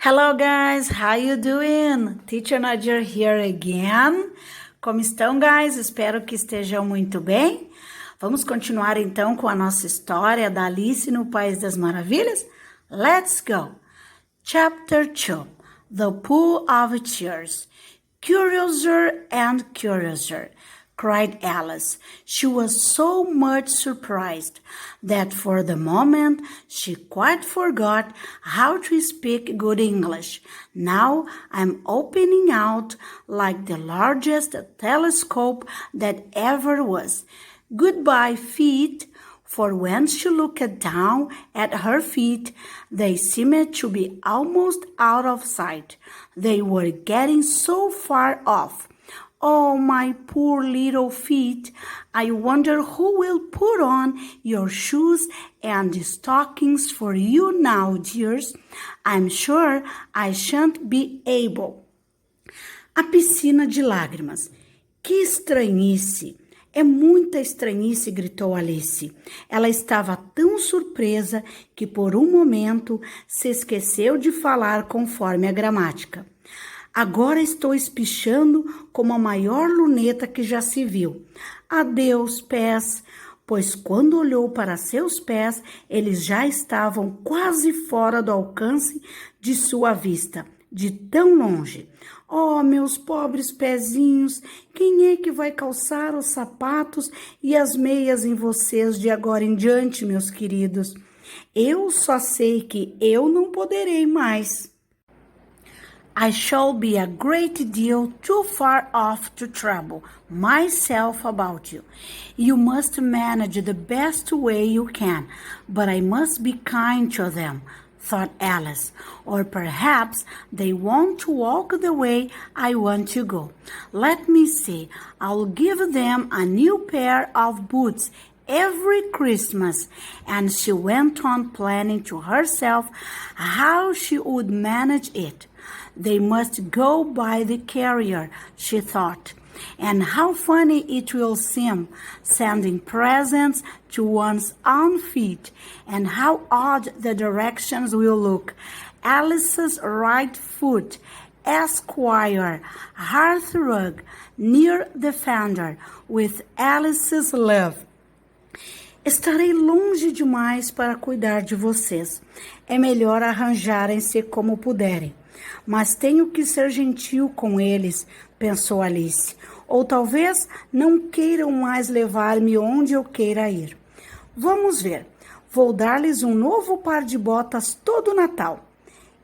Hello guys, how you doing? Teacher Nadia here again. Como estão, guys? Espero que estejam muito bem. Vamos continuar então com a nossa história da Alice no País das Maravilhas? Let's go! Chapter 2, The Pool of Tears. Curiouser and curiouser, cried Alice. She was so much surprised that for the moment she quite forgot how to speak good English. Now I'm opening out like the largest telescope that ever was. Goodbye, feet. For when she looked down at her feet, they seemed to be almost out of sight. They were getting so far off. Oh, my poor little feet, I wonder who will put on your shoes and stockings for you now, dears. I'm sure I shan't be able. A piscina de lágrimas. Que estranhice! É muita estranhice, gritou Alice. Ela estava tão surpresa que por um momento se esqueceu de falar conforme a gramática. Agora estou espichando como a maior luneta que já se viu. Adeus, pés, pois quando olhou para seus pés, eles já estavam quase fora do alcance de sua vista, de tão longe. Oh, meus pobres pezinhos, quem é que vai calçar os sapatos e as meias em vocês de agora em diante, meus queridos? Eu só sei que eu não poderei mais. I shall be a great deal too far off to trouble myself about you. You must manage the best way you can, but I must be kind to them, thought Alice, or perhaps they won't walk the way I want to go. Let me see, I'll give them a new pair of boots every Christmas. And she went on planning to herself how she would manage it. They must go by the carrier, she thought. And how funny it will seem, sending presents to one's own feet, and how odd the directions will look. Alice's right foot, Esquire, hearthrug, near the fender, with Alice's love. Estarei longe demais para cuidar de vocês. É melhor arranjarem-se como puderem. Mas tenho que ser gentil com eles, pensou Alice. Ou talvez não queiram mais levar-me onde eu queira ir. Vamos ver. Vou dar-lhes um novo par de botas todo Natal.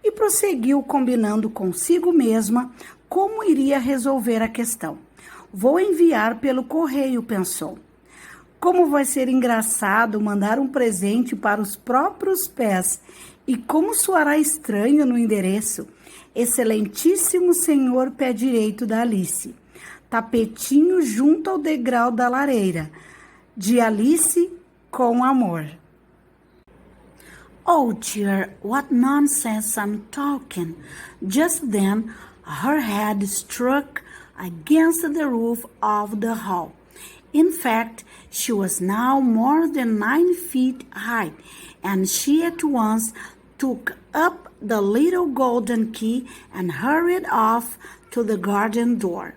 E prosseguiu combinando consigo mesma como iria resolver a questão. Vou enviar pelo correio, pensou. Como vai ser engraçado mandar um presente para os próprios pés. E como soará estranho no endereço. Excelentíssimo senhor pé direito da Alice. Tapetinho junto ao degrau da lareira. De Alice com amor. Oh dear, what nonsense I'm talking. Just then, her head struck against the roof of the hall. In fact, she was now more than 9 feet high, and she at once took up the little golden key and hurried off to the garden door.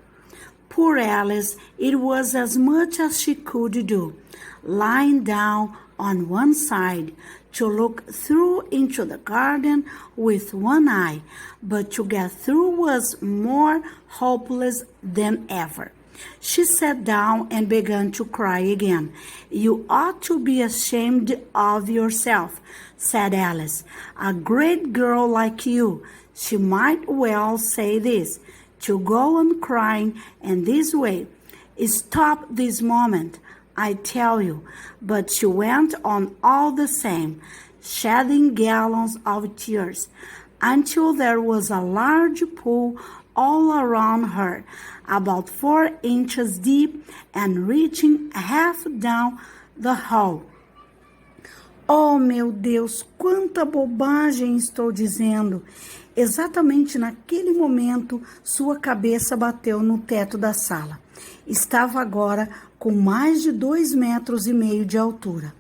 Poor Alice, it was as much as she could do, lying down on one side to look through into the garden with one eye, but to get through was more hopeless than ever. She sat down and began to cry again. You ought to be ashamed of yourself, said Alice. A great girl like you, she might well say this, to go on crying in this way. Stop this moment, I tell you. But she went on all the same, shedding gallons of tears, until there was a large pool all around her, about 4 inches deep and reaching half down the hall. Oh, meu Deus, quanta bobagem estou dizendo! Exatamente naquele momento, sua cabeça bateu no teto da sala. Estava agora com mais de 2,5 metros de altura.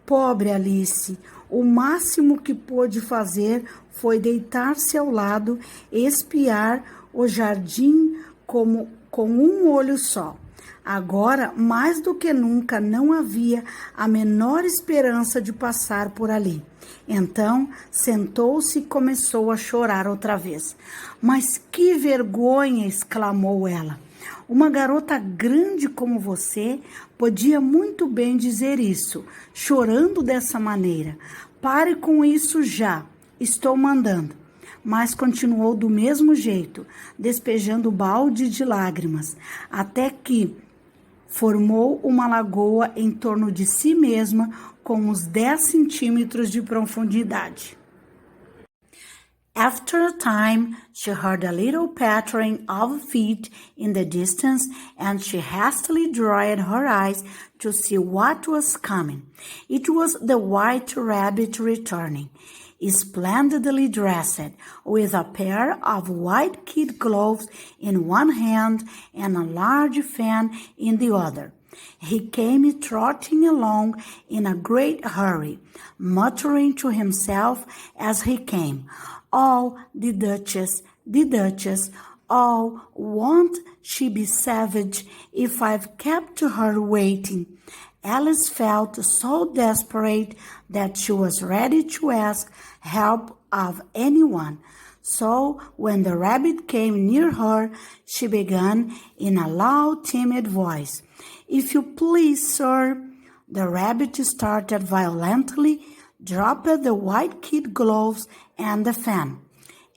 Pobre Alice, O máximo que pôde fazer foi deitar-se ao lado e espiar o jardim com um olho só. Agora, mais do que nunca, não havia a menor esperança de passar por ali. Então, sentou-se e começou a chorar outra vez. Mas que vergonha! Exclamou ela. Uma garota grande como você podia muito bem dizer isso, chorando dessa maneira. Pare com isso já, estou mandando. Mas continuou do mesmo jeito, despejando balde de lágrimas, até que formou uma lagoa em torno de si mesma com uns 10 centímetros de profundidade. After a time, she heard a little pattering of feet in the distance, and she hastily dried her eyes to see what was coming. It was the white rabbit returning, splendidly dressed, with a pair of white kid gloves in one hand and a large fan in the other. He came trotting along in a great hurry, muttering to himself as he came, "Oh, the Duchess, oh, won't she be savage if I've kept her waiting?" Alice felt so desperate that she was ready to ask help of anyone. So when the rabbit came near her, she began in a loud, timid voice, "If you please, sir." The rabbit started violently, dropped the white kid gloves and the fan,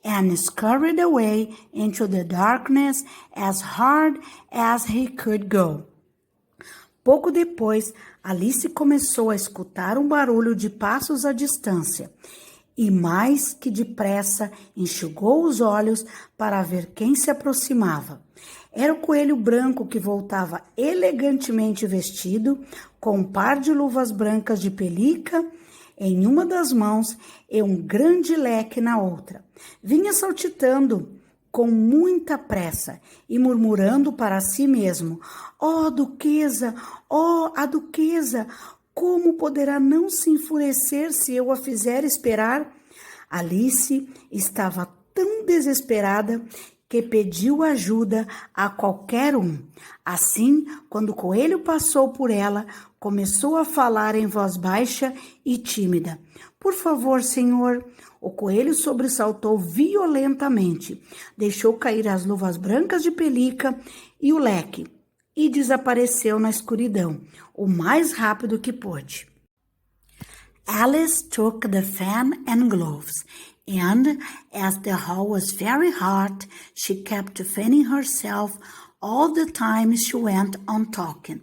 and scurried away into the darkness as hard as he could go. Pouco depois, Alice começou a escutar um barulho de passos à distância e, mais que depressa, enxugou os olhos para ver quem se aproximava. Era o coelho branco que voltava elegantemente vestido, com um par de luvas brancas de pelica em uma das mãos e um grande leque na outra. Vinha saltitando com muita pressa e murmurando para si mesmo: "Oh, duquesa, oh, a duquesa, como poderá não se enfurecer se eu a fizer esperar?" Alice estava tão desesperada que pediu ajuda a qualquer um. Assim, quando o coelho passou por ela, começou a falar em voz baixa e tímida: "Por favor, senhor." O coelho sobressaltou violentamente, deixou cair as luvas brancas de pelica e o leque e desapareceu na escuridão, o mais rápido que pôde. Alice took the fan and gloves, and as the hall was very hot, she kept fanning herself all the time she went on talking.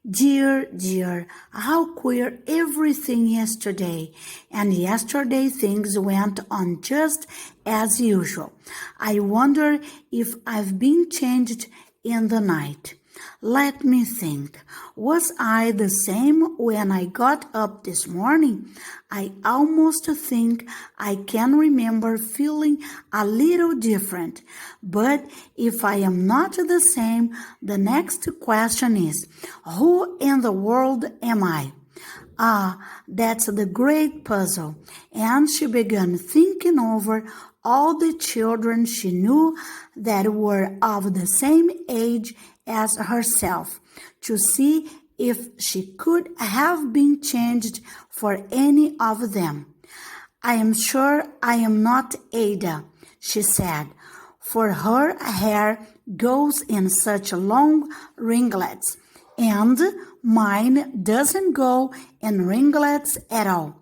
"Dear, dear, how queer everything is today. And yesterday things went on just as usual. I wonder if I've been changed in the night. Let me think. Was I the same when I got up this morning? I almost think I can remember feeling a little different. But if I am not the same, the next question is, who in the world am I? Ah, that's the great puzzle." And she began thinking over all the children she knew that were of the same age as herself, to see if she could have been changed for any of them. "I am sure I am not Ada," she said, "for her hair goes in such long ringlets, and mine doesn't go in ringlets at all.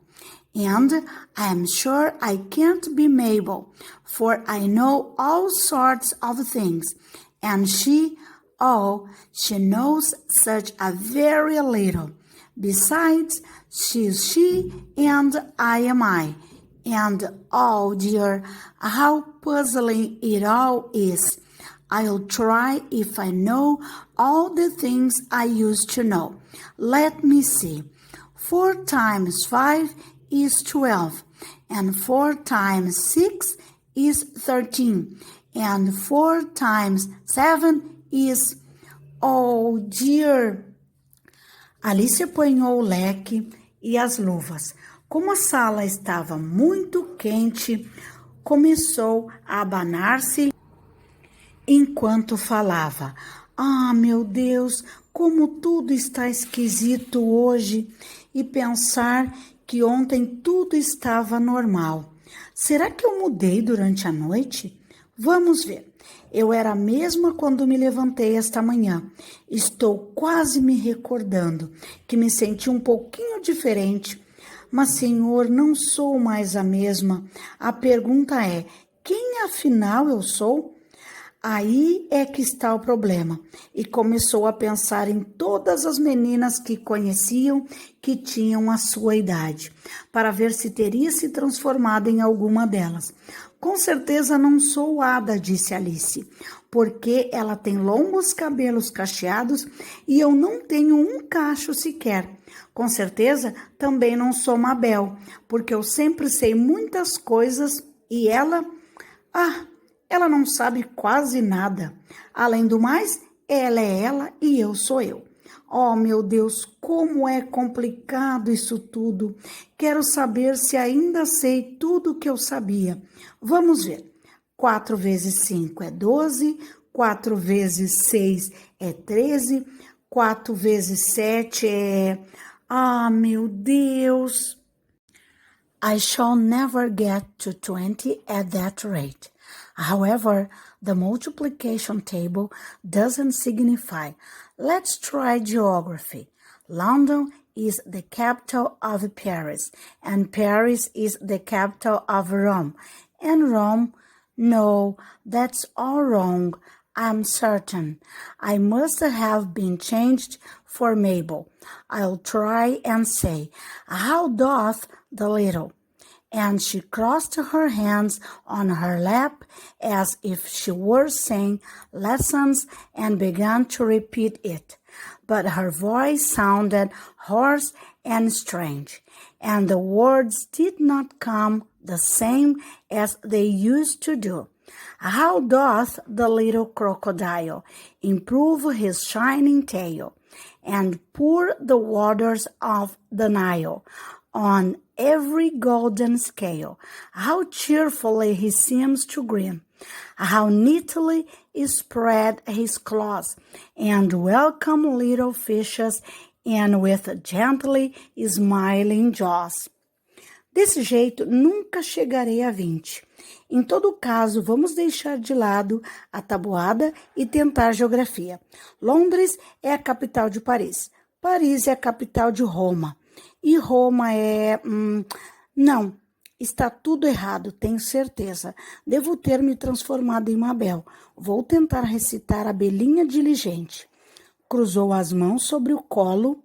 And I am sure I can't be Mabel, for I know all sorts of things, and she knows such a very little. Besides, she is she, and I am I. And, oh dear, how puzzling it all is. I'll try if I know all the things I used to know. Let me see. 4 times 5 is 12, and 4 times 6 is 13, and 4 times 7 is... Oh, dear!" Alice apanhou o leque e as luvas. Como a sala estava muito quente, começou a abanar-se enquanto falava. Ah, meu Deus, como tudo está esquisito hoje, e pensar que ontem tudo estava normal. Será que eu mudei durante a noite? Vamos ver. Eu era a mesma quando me levantei esta manhã. Estou quase me recordando que me senti um pouquinho diferente. Mas, Senhor, não sou mais a mesma. A pergunta é: quem afinal eu sou? Aí é que está o problema. E começou a pensar em todas as meninas que conheciam que tinham a sua idade, para ver se teria se transformado em alguma delas. Com certeza não sou Ada, disse Alice, porque ela tem longos cabelos cacheados e eu não tenho um cacho sequer. Com certeza também não sou Mabel, porque eu sempre sei muitas coisas e ela... ela não sabe quase nada. Além do mais, ela é ela e eu sou eu. Oh, meu Deus, como é complicado isso tudo. Quero saber se ainda sei tudo o que eu sabia. Vamos ver. 4 vezes 5 é 12, 4 vezes 6 é 13, 4 vezes 7 é... Ah, meu Deus! I shall never get to 20 at that rate. However, the multiplication table doesn't signify. Let's try geography. London is the capital of Paris, and Paris is the capital of Rome. And Rome? No, that's all wrong. I'm certain. I must have been changed for Mabel. I'll try and say, how doth the little? And she crossed her hands on her lap as if she were saying lessons and began to repeat it. But her voice sounded hoarse and strange, and the words did not come the same as they used to do. How doth the little crocodile improve his shining tail and pour the waters of the Nile on every golden scale? How cheerfully he seems to grin, how neatly spread his claws, and welcome little fishes, and with gently smiling jaws. Desse jeito, nunca chegarei a 20. Em todo caso, vamos deixar de lado a tabuada e tentar geografia. Londres é a capital de Paris. Paris é a capital de Roma. E Roma é... Não, está tudo errado, tenho certeza. Devo ter me transformado em Mabel. Vou tentar recitar a Belinha diligente. Cruzou as mãos sobre o colo,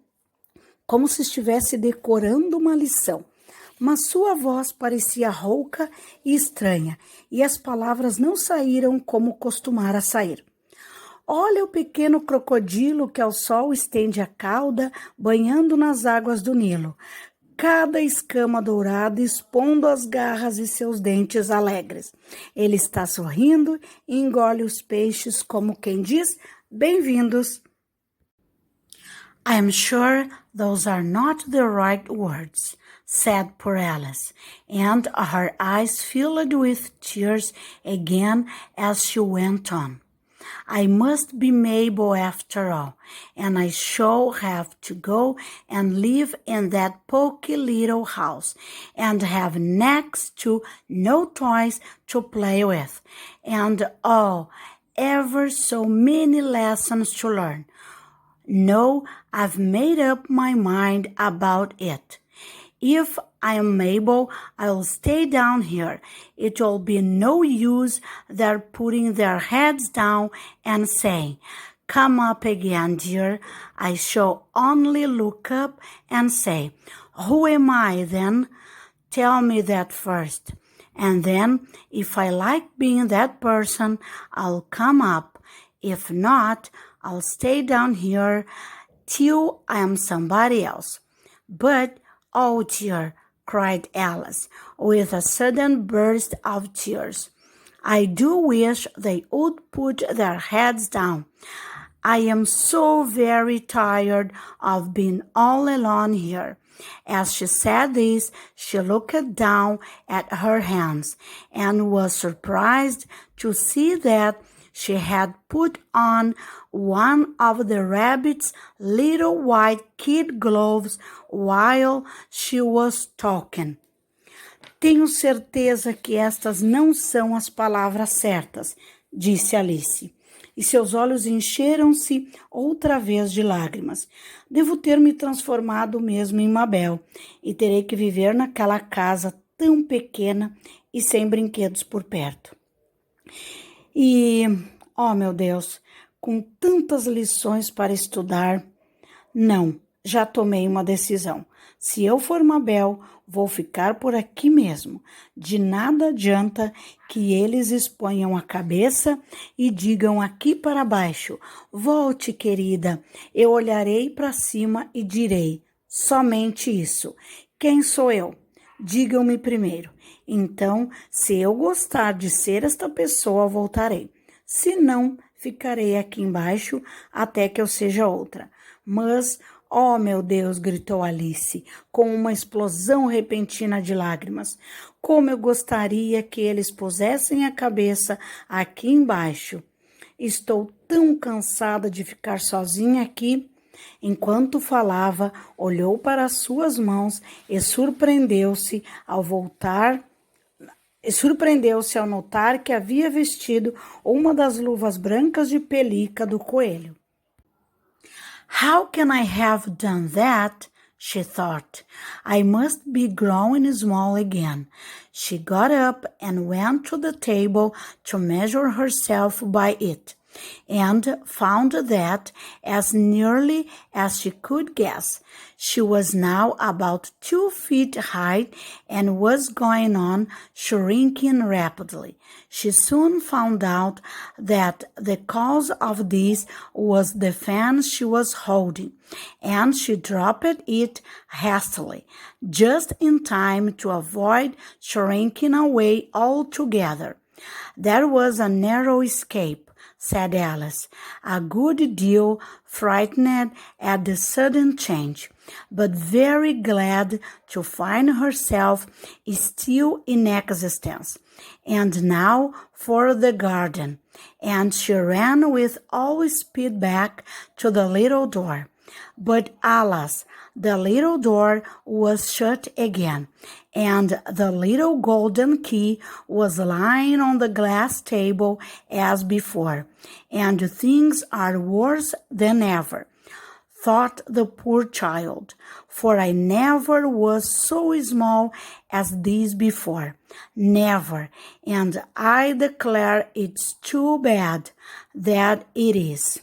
como se estivesse decorando uma lição. Mas sua voz parecia rouca e estranha, e as palavras não saíram como costumara sair. Olha o pequeno crocodilo que ao sol estende a cauda, banhando nas águas do Nilo, cada escama dourada expondo as garras e seus dentes alegres. Ele está sorrindo e engole os peixes como quem diz, bem-vindos. I am sure those are not the right words, said poor Alice, and her eyes filled with tears again as she went on. I must be Mabel after all, and I shall have to go and live in that poky little house, and have next to no toys to play with, and ever so many lessons to learn. No, I've made up my mind about it. If I am Mabel, I'll stay down here. It will be no use their putting their heads down and saying, come up again, dear. I shall only look up and say, who am I then? Tell me that first. And then, if I like being that person, I'll come up. If not, I'll stay down here till I am somebody else. But, oh dear, cried Alice, with a sudden burst of tears. I do wish they would put their heads down. I am so very tired of being all alone here. As she said this, she looked down at her hands and was surprised to see that she had put on one of the rabbit's little white kid gloves while she was talking. Tenho certeza que estas não são as palavras certas, disse Alice, e seus olhos encheram-se outra vez de lágrimas. Devo ter me transformado mesmo em Mabel, e terei que viver naquela casa tão pequena e sem brinquedos por perto. E, oh meu Deus, com tantas lições para estudar, não, já tomei uma decisão. Se eu for Mabel, vou ficar por aqui mesmo. De nada adianta que eles exponham a cabeça e digam aqui para baixo, volte, querida. Eu olharei para cima e direi, somente isso. Quem sou eu? Digam-me primeiro. Então, se eu gostar de ser esta pessoa, voltarei. Se não, ficarei aqui embaixo até que eu seja outra. Mas, oh meu Deus, gritou Alice, com uma explosão repentina de lágrimas. Como eu gostaria que eles pusessem a cabeça aqui embaixo. Estou tão cansada de ficar sozinha aqui. Enquanto falava, olhou para as suas mãos e surpreendeu-se ao notar que havia vestido uma das luvas brancas de pelica do coelho. How can I have done that? She thought. I must be growing small again. She got up and went to the table to measure herself by it, and found that, as nearly as she could guess, she was now about 2 feet high and was going on shrinking rapidly. She soon found out that the cause of this was the fan she was holding, and she dropped it hastily, just in time to avoid shrinking away altogether. There was a narrow escape, said Alice, a good deal frightened at the sudden change, but very glad to find herself still in existence. And now for the garden. And she ran with all speed back to the little door. But alas, the little door was shut again, and the little golden key was lying on the glass table as before, and things are worse than ever, thought the poor child, for I never was so small as this before, never, and I declare it's too bad that it is.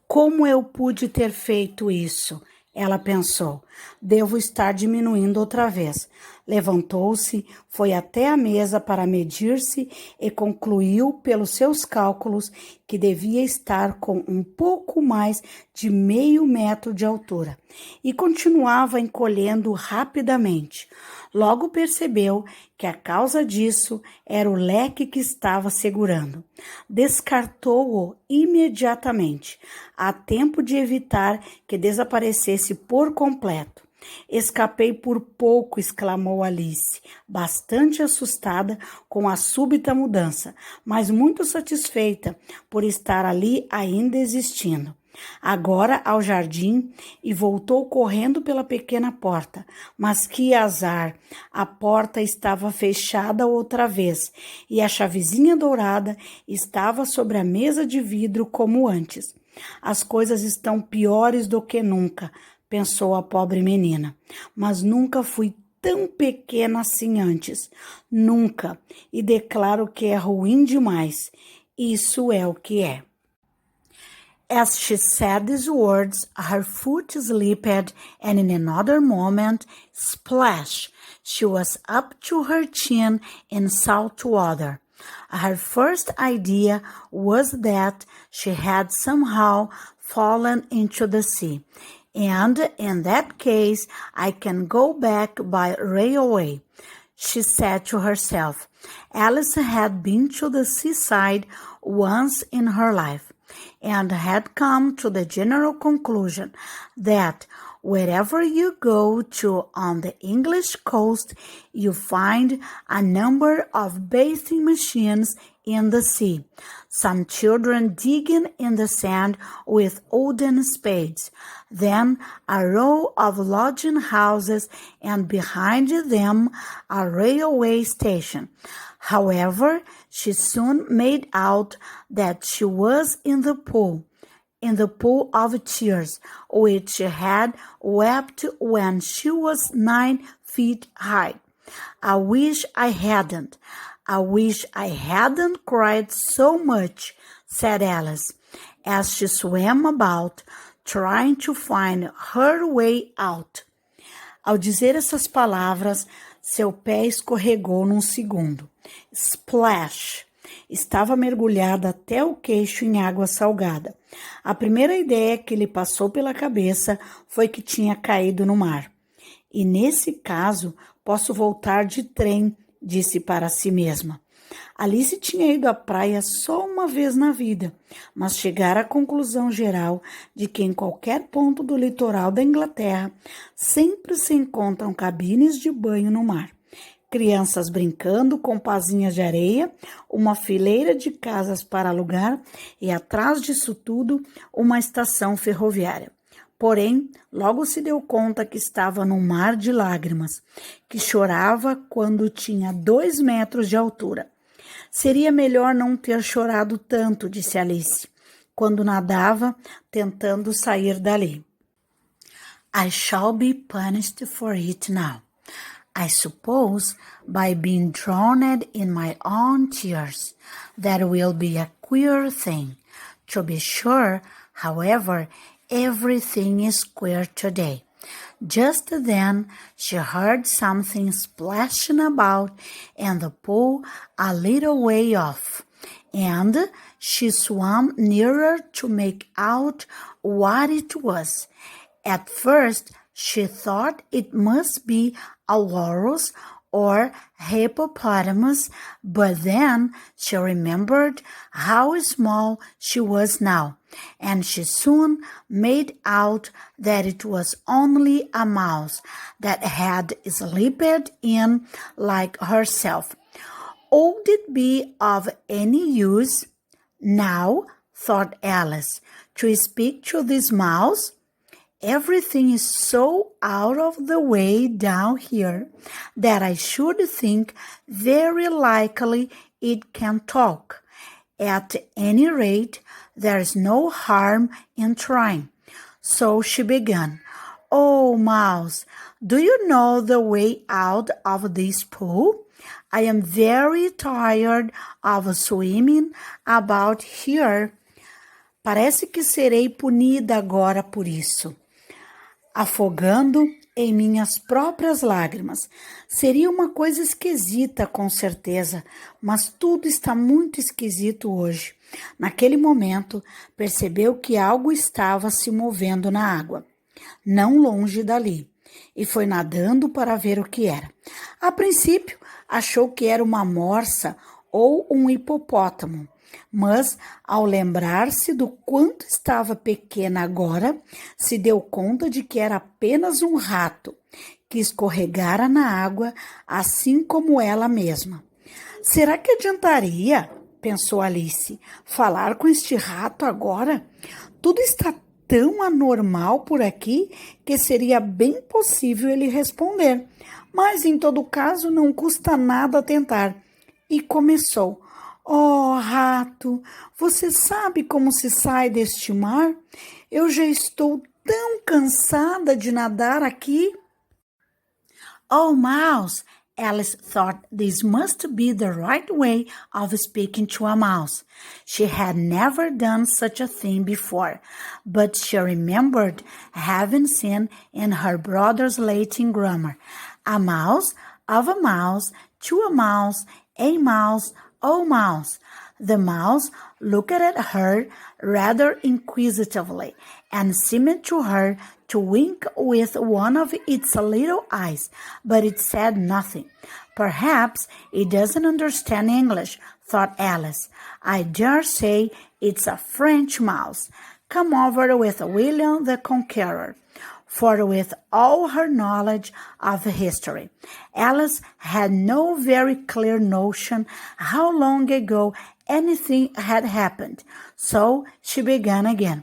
Como eu pude ter feito isso? Ela pensou. Devo estar diminuindo outra vez. Levantou-se, foi até a mesa para medir-se e concluiu pelos seus cálculos que devia estar com um pouco mais de meio metro de altura e continuava encolhendo rapidamente. Logo percebeu que a causa disso era o leque que estava segurando. Descartou-o imediatamente, a tempo de evitar que desaparecesse por completo. Escapei por pouco, exclamou Alice, bastante assustada com a súbita mudança, mas muito satisfeita por estar ali ainda existindo. Agora ao jardim e voltou correndo pela pequena porta. Mas que azar! A porta estava fechada outra vez e a chavezinha dourada estava sobre a mesa de vidro como antes. As coisas estão piores do que nunca, pensou a pobre menina, mas nunca fui tão pequena assim antes, nunca, e declaro que é ruim demais. Isso é o que é. As she said these words, her foot slipped, and in another moment, splash, she was up to her chin in salt water. Her first idea was that she had somehow fallen into the sea, and in that case, I can go back by railway, she said to herself. Alice had been to the seaside once in her life, and had come to the general conclusion that Wherever you go to on the English coast, you find a number of bathing machines in the sea. Some children digging in the sand with wooden spades. Then a row of lodging houses, and behind them a railway station. However, she soon made out that she was in the pool of tears, which she had wept when she was 9 feet high. I wish I hadn't cried so much, said Alice, as she swam about, trying to find her way out. Ao dizer essas palavras, seu pé escorregou num segundo. Splash! Estava mergulhada até o queixo em água salgada. A primeira ideia que lhe passou pela cabeça foi que tinha caído no mar. E nesse caso, posso voltar de trem, disse para si mesma. Alice tinha ido à praia só uma vez na vida, mas chegara à conclusão geral de que em qualquer ponto do litoral da Inglaterra sempre se encontram cabines de banho no mar. Crianças brincando com pazinhas de areia, uma fileira de casas para alugar e, atrás disso tudo, uma estação ferroviária. Porém, logo se deu conta que estava num mar de lágrimas, que chorava quando tinha 2 metros de altura. Seria melhor não ter chorado tanto, disse Alice, quando nadava, tentando sair dali. I shall be punished for it now. I suppose by being drowned in my own tears. That will be a queer thing. To be sure, however, everything is queer today. Just then she heard something splashing about in the pool a little way off, and she swam nearer to make out what it was. At first, she thought it must be a walrus or hippopotamus, but then she remembered how small she was now, and she soon made out that it was only a mouse that had slipped in like herself. Would it be of any use now, thought Alice, to speak to this mouse? Everything is so out of the way down here that I should think very likely it can talk. At any rate, there is no harm in trying. So she began. Oh, Mouse, do you know the way out of this pool? I am very tired of swimming about here. Parece que serei punida agora por isso. Afogando em minhas próprias lágrimas. Seria uma coisa esquisita, com certeza, mas tudo está muito esquisito hoje. Naquele momento, percebeu que algo estava se movendo na água, não longe dali, e foi nadando para ver o que era. A princípio, achou que era uma morsa ou um hipopótamo, mas, ao lembrar-se do quanto estava pequena agora, se deu conta de que era apenas um rato, que escorregara na água, assim como ela mesma. Será que adiantaria, pensou Alice, falar com este rato agora? Tudo está tão anormal por aqui que seria bem possível ele responder, mas, em todo caso, não custa nada tentar. E começou. Oh, rato, você sabe como se sai deste mar? Eu já estou tão cansada de nadar aqui. Oh, Mouse, Alice thought this must be the right way of speaking to a mouse. She had never done such a thing before, but she remembered having seen in her brother's Latin grammar, a mouse, of a mouse, to a mouse, a mouse, oh, Mouse. The mouse looked at her rather inquisitively and seemed to her to wink with one of its little eyes, but it said nothing. Perhaps it doesn't understand English, thought Alice. I dare say it's a French mouse. Come over with William the Conqueror. for with all her knowledge of history, Alice had no very clear notion how long ago anything had happened. So she began again.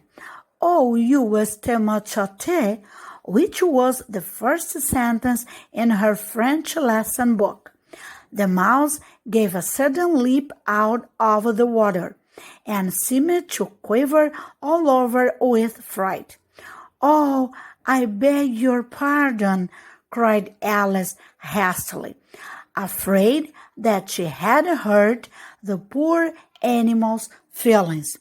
Oh, you estimate, which was the first sentence in her French lesson book. The mouse gave a sudden leap out of the water and seemed to quiver all over with fright. Oh, I beg your pardon, cried Alice hastily, afraid that she had hurt the poor animal's feelings.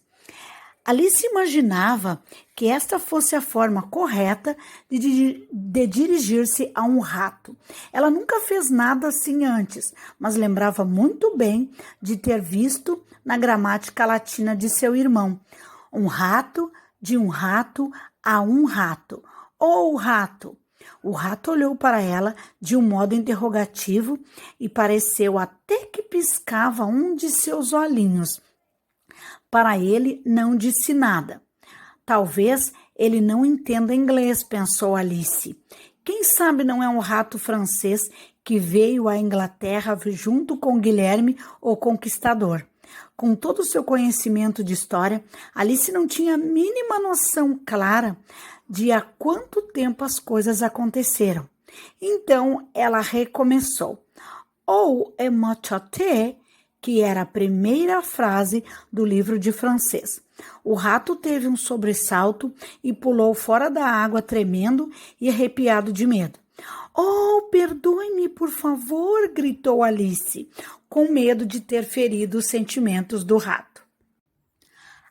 Alice imaginava que esta fosse a forma correta de dirigir-se a um rato. Ela nunca fez nada assim antes, mas lembrava muito bem de ter visto na gramática latina de seu irmão. Um rato, de um rato a um rato. Oh, rato! O rato olhou para ela de um modo interrogativo e pareceu até que piscava um de seus olhinhos. Para ele, não disse nada. Talvez ele não entenda inglês, pensou Alice. Quem sabe não é um rato francês que veio à Inglaterra junto com Guilherme, o Conquistador. Com todo o seu conhecimento de história, Alice não tinha a mínima noção clara de há quanto tempo as coisas aconteceram. Então, ela recomeçou. Ou é machoté, que era a primeira frase do livro de francês. O rato teve um sobressalto e pulou fora da água tremendo e arrepiado de medo. Oh, perdoe-me, por favor, gritou Alice, com medo de ter ferido os sentimentos do rato.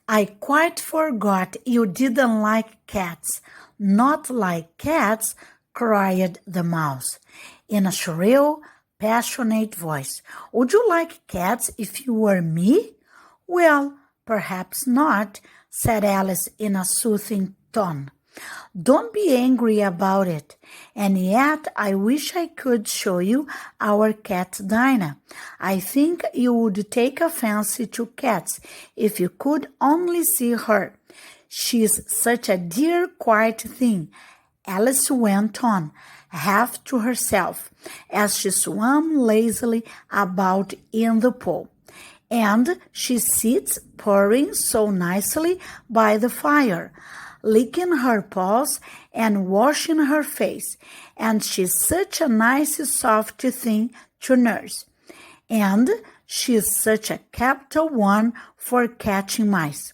I quite forgot you didn't like cats. Not like cats, cried the mouse, in a shrill, passionate voice. Would you like cats if you were me? Well, perhaps not, said Alice in a soothing tone. Don't be angry about it. And yet I wish I could show you our cat Dinah. I think you would take a fancy to cats if you could only see her. She's such a dear, quiet thing, Alice went on, half to herself, as she swam lazily about in the pool. And she sits purring so nicely by the fire, licking her paws and washing her face, and she's such a nice soft thing to nurse. And she's such a capital one for catching mice.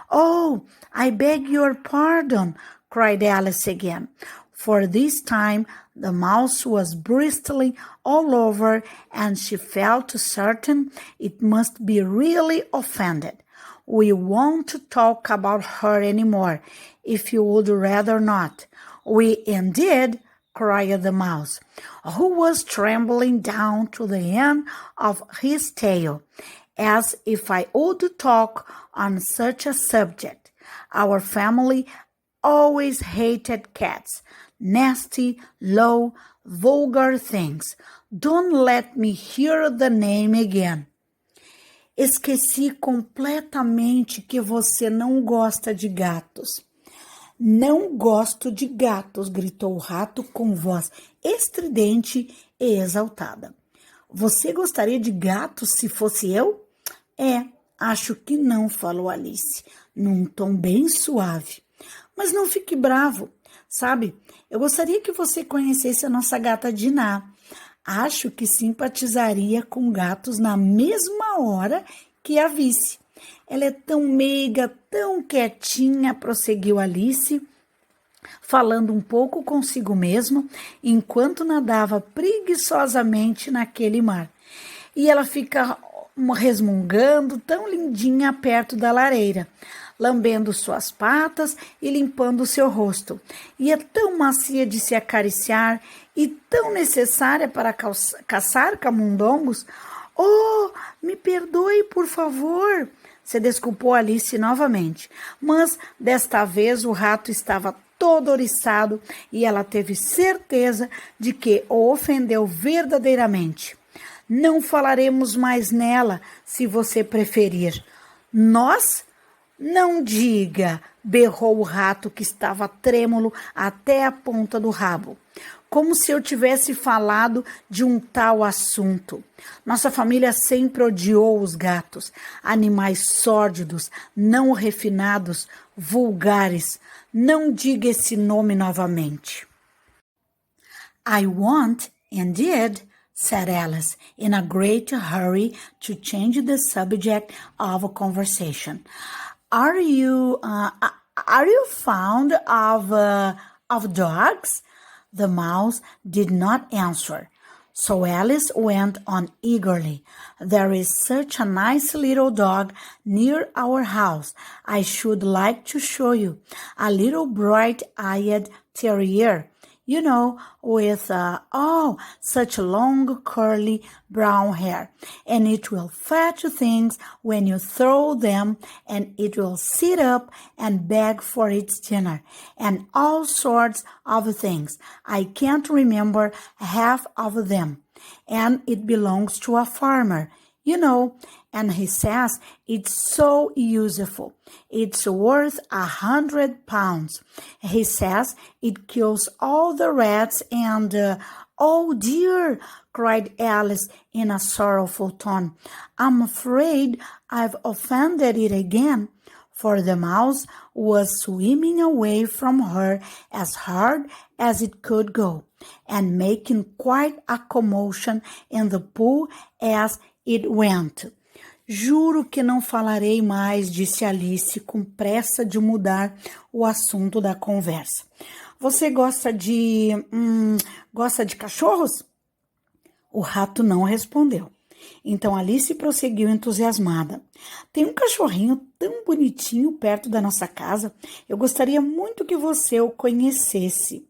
Oh, I beg your pardon, cried Alice again, for this time the mouse was bristling all over and she felt certain it must be really offended. We won't talk about her anymore, if you would rather not. We indeed, cried the mouse, who was trembling down to the end of his tail, as if I would talk on such a subject. Our family always hated cats, nasty, low, vulgar things. Don't let me hear the name again. Esqueci completamente que você não gosta de gatos. Não gosto de gatos, gritou o rato com voz estridente e exaltada. Você gostaria de gatos se fosse eu? Acho que não, falou Alice, num tom bem suave. Mas não fique bravo, sabe? Eu gostaria que você conhecesse a nossa gata Dinah. Acho que simpatizaria com gatos na mesma hora que a visse. Ela é tão meiga, tão quietinha, prosseguiu Alice, falando um pouco consigo mesma, enquanto nadava preguiçosamente naquele mar. E ela fica resmungando, tão lindinha, perto da lareira, lambendo suas patas e limpando seu rosto. E é tão macia de se acariciar e tão necessária para caçar camundongos. Oh, me perdoe, por favor, se desculpou Alice novamente. Mas, desta vez, o rato estava todo oriçado e ela teve certeza de que o ofendeu verdadeiramente. Não falaremos mais nela, se você preferir. Nós Não diga, berrou o rato que estava trêmulo até a ponta do rabo, como se eu tivesse falado de um tal assunto. Nossa família sempre odiou os gatos, animais sórdidos, não refinados, vulgares. Não diga esse nome novamente. I won't, indeed, said Alice, in a great hurry to change the subject of conversation. Are you fond of dogs? The mouse did not answer. So Alice went on eagerly. There is such a nice little dog near our house. I should like to show you. A little bright-eyed terrier. You know, with, such long, curly, brown hair. And it will fetch things when you throw them, and it will sit up and beg for its dinner, and all sorts of things. I can't remember half of them. And it belongs to a farmer, you know, and he says it's so useful. It's worth £100. He says it kills all the rats and, oh dear, cried Alice in a sorrowful tone. I'm afraid I've offended it again. For the mouse was swimming away from her as hard as it could go, and making quite a commotion in the pool as it went. Juro que não falarei mais, disse Alice, com pressa de mudar o assunto da conversa. Você gosta de cachorros? O rato não respondeu. Então Alice prosseguiu entusiasmada. Tem um cachorrinho tão bonitinho perto da nossa casa. Eu gostaria muito que você o conhecesse.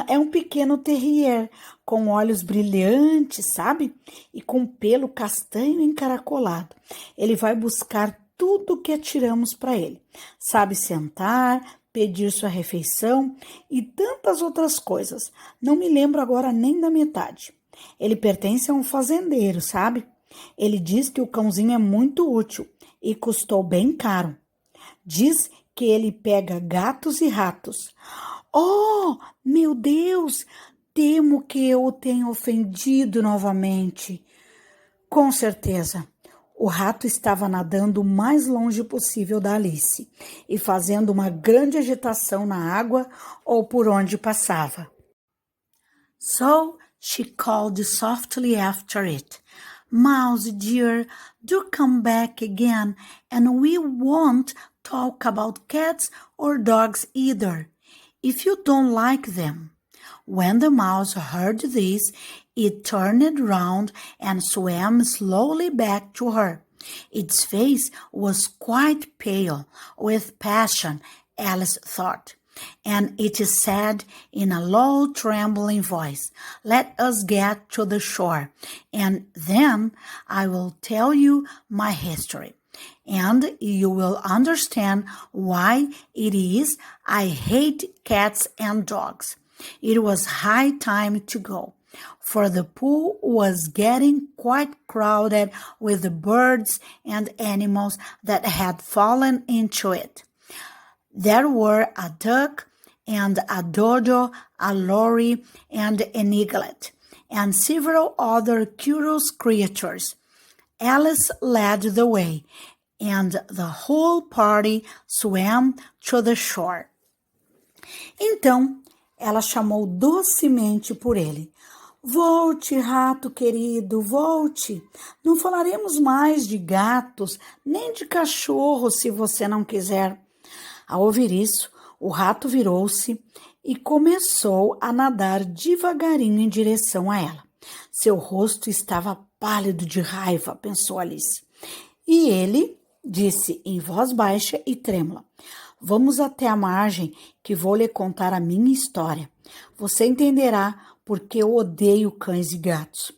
É um pequeno terrier com olhos brilhantes, sabe? E com pelo castanho encaracolado. Ele vai buscar tudo que atiramos para ele. Sabe sentar, pedir sua refeição e tantas outras coisas. Não me lembro agora nem da metade. Ele pertence a um fazendeiro, sabe? Ele diz que o cãozinho é muito útil e custou bem caro. Diz que ele pega gatos e ratos. Oh, meu Deus! Temo que eu o tenha ofendido novamente. Com certeza. O rato estava nadando o mais longe possível da Alice e fazendo uma grande agitação na água ou por onde passava. So she called softly after it. Mouse dear, do come back again, and we won't talk about cats or dogs either, if you don't like them. When the mouse heard this, it turned round and swam slowly back to her. Its face was quite pale with passion, Alice thought. And it said in a low, trembling voice, "Let us get to the shore, and then I will tell you my history, and you will understand why it is I hate cats and dogs." It was high time to go, for the pool was getting quite crowded with the birds and animals that had fallen into it. There were a duck and a dodo, a lory and an eaglet, and several other curious creatures. Alice led the way, and the whole party swam to the shore. Então, ela chamou docemente por ele. Volte, rato querido, volte. Não falaremos mais de gatos, nem de cachorros, se você não quiser. Ao ouvir isso, o rato virou-se e começou a nadar devagarinho em direção a ela. Seu rosto estava pálido de raiva, pensou Alice. E ele disse em voz baixa e trêmula: "Vamos até a margem que vou lhe contar a minha história. Você entenderá porque eu odeio cães e gatos."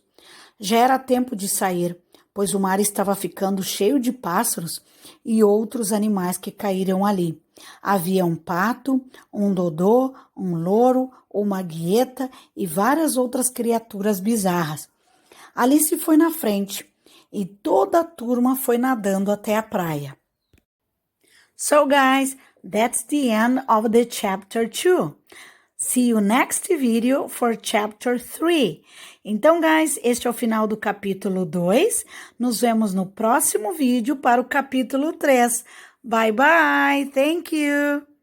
Já era tempo de sair, pois o mar estava ficando cheio de pássaros e outros animais que caíram ali. Havia um pato, um dodô, um louro, uma guieta e várias outras criaturas bizarras. Alice foi na frente e toda a turma foi nadando até a praia. So guys, that's the end of the chapter 2. See you next video for chapter 3. Então, guys, este é o final do capítulo 2. Nos vemos no próximo vídeo para o capítulo 3. Bye, bye. Thank you.